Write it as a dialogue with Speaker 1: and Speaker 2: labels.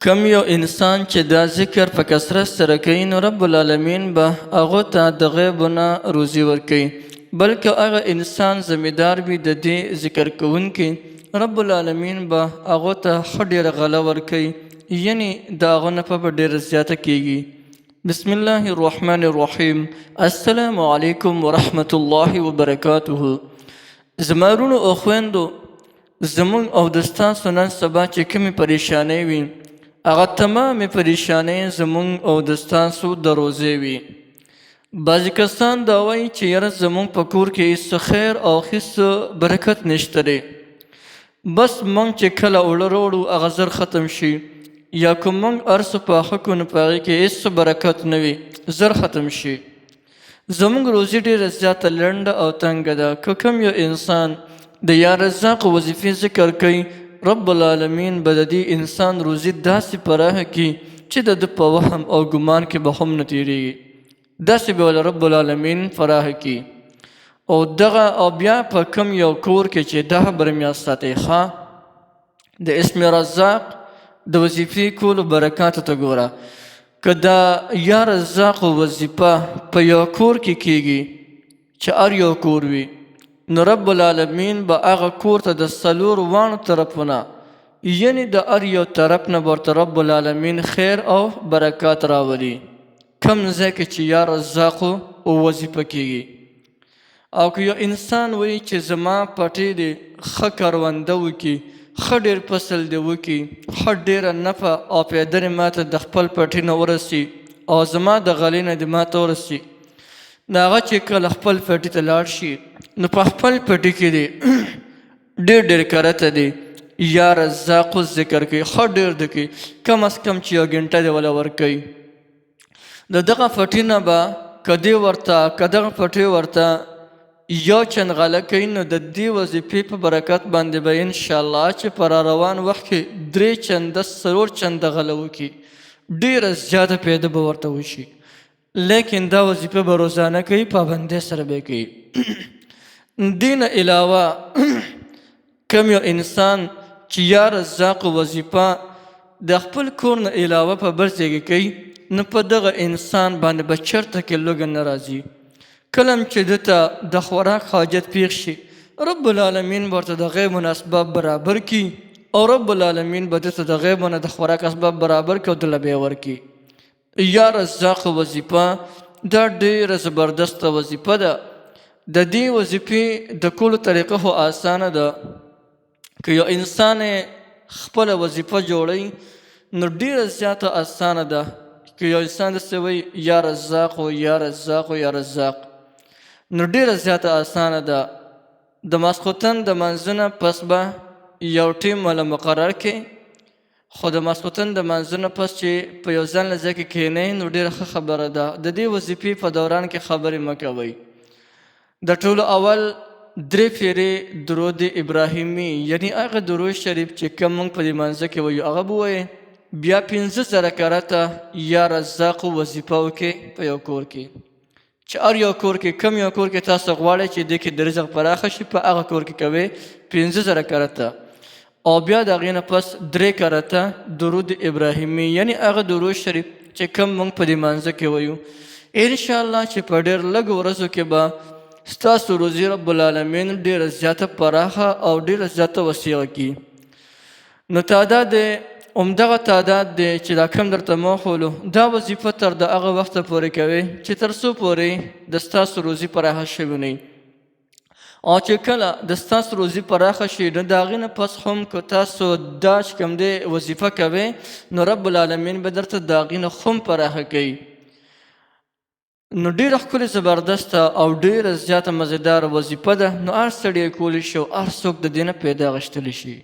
Speaker 1: کم یو انسان چې دا ذکر په کثرت سره کوي نو رب العالمین به هغه ته د غیب نه روزي ورکوي، بلکې هغه انسان ذمہدار وي د دې ذکر کوونکی، رب العالمین به هغه ته ښه ډېره غله ورکوي، یعنی د هغه نفع به ډېره زیاته کیږي. بسم الله الرحمن الرحیم. السلام علیکم ورحمة الله وبرکاته. زما وروڼو او خویندو، زمونږ او د ستاسو نن سبا چې کومې پریشانۍ وي هغه تمامې پریشانۍ زمونږ او د ستاسو د روزې وي. بعضې کسان دا وایي چې یاره زمونږ په کور کې هېڅ خیر او هېڅ برکت نشته دی، بس موږ چې کله اوړه راوړو هغه زر ختم شي، یا که موږ هر څه پاخه کړو نو په هغې کې هېڅ برکت نه وي، زر ختم شي. زمونږ روزي ډېره زیاته لنډه او تنګه ده. که کوم یو انسان د یا رزاق وظیفې ذکر کوي، رب العالمین به د دې انسان روزي داسې پراخه کړي چې د ده په وهم او ګمان کې به هم نه تېرېږي، داسې به له رب العالمین پراخه کړي. او دغه او بیا په کوم یو کور کې چې دا خبره مې یاد ساتئ ښه، د اسم رزاق د وظیفې کولو برکاتو ته ګوره. که دا یا رزاق وظیفه په یو کور کې کیږي چې هر یو کور وي، نو رب العالمین به هغه کور ته د څلور واړو طرفونه، یعنی د هر یو طرف نه به ورته رب العالمین خیر او برکات راولي. کم ځای کې چې یا رزاق وظیفه کیږي. او که یو انسان وایي چې زما پټی دی ښه کرونده وکړي، ښه ډېر فصل دی وکړي، ښه ډېره نفع او پیدر ماته د خپل پټي نه ورسي او زما د غلې نه دې ماته ورسي، نو هغه چې کله خپل پټي ته لاړ شي نو په خپل پټي کې دی ډېر کرته دی یا رزاق ذکر کوي، ښه ډېر دی کوي، کم از کم چې یو ګنټه دی وله ورکوي. د دغه پټي نه به که دغه پټي ورته یو چند غله کوي، نو د دې وظیفې په برکت باندې به انشاءالله چې په را روان وخت کې 3 چنده 4 چنده غله وکړي، ډېره زیاته پیدا به ورته وشي. لیکن دا وظیفه به روزانه کوي، پابندۍ سره به کوي. دې نه علاوه کوم یو انسان چې یا رزاق وظیفه د خپل کور نه علاوه په بل ځای کې کوي، نو په دغه انسان باندې به چېرته کې لوږه نه راځي. کله چې ده ته د خوراک حاجت پیښ شي، رب العالمین به ورته د غیبو نه اسباب برابر کړي، او رب العالمین به ده ته د غیبو نه د خوراک اسباب برابر کړي او دله به یې ورکړي. یا رزاق وظیفه دا ډېره زبردسته وظیفه ده. د دې وظیفې د کولو طریقه خو اسانه ده. که یو انسان خپله وظیفه جوړوي نو ډېره زیاته اسانه ده. که یو انسان داسې وایي یا رزاق یا رزاق یا رزاق، نو ډېره زیاته اسانه ده. د ماسخوتن د منځه نه پس به یو ټیم والا مقرر کړي، خو د ماسخوتن د منځه نه پس چې په یو ځان له ځای کې کښېنئ نو ډېره ښه خبره ده. د دې وظیفې په دوران کې خبرې مه کوئ. د ټولو اول 3 پېرې درود ابراهیمي، یعنی هغه درود شریف چې کوم موږ په دې منځه کې وایو هغه به ووایئ. بیا 15 رکعته یا رزاق وظیفه وکړئ په یو کور کې، چې هر یو کور کې کوم یو کور کې تاسو غواړئ چې دې کې د رزق پراخه شي، په هغه کور کې کوئ 15 رکعته. او بیا د هغې نه پس 3 کرته درود ابراهیمي، یعنی هغه درود شریف چې کوم موږ په دې منځه کې وایو. انشاءالله چې په ډېر لږ ورځو کې به ستاسو روزي رب العالمین ډېره زیاته پراخه او ډېره زیاته وسیعه کړي. نو تعداد همدغه تعداد دی چې دا کوم درته ما وښولو، دا وظیفه تر د هغه وخته پورې کوئ چې تر څو پورې د ستاسو روزي پراخه شوې نه وي. او چې کله د ستاسو روزي پراخه شي نو د هغې نه پس هم که تاسو دا چې کوم دی وظیفه کوئ، نو رب العالمین به درته د هغې نه هم پراخه کوي. نو ډېره ښکلې زبردسته او ډېره زیاته مزېداره وظیفه ده. نو هر سړی یې کولی شي او هر څوک د دې نه پیدا اخیستلی شي.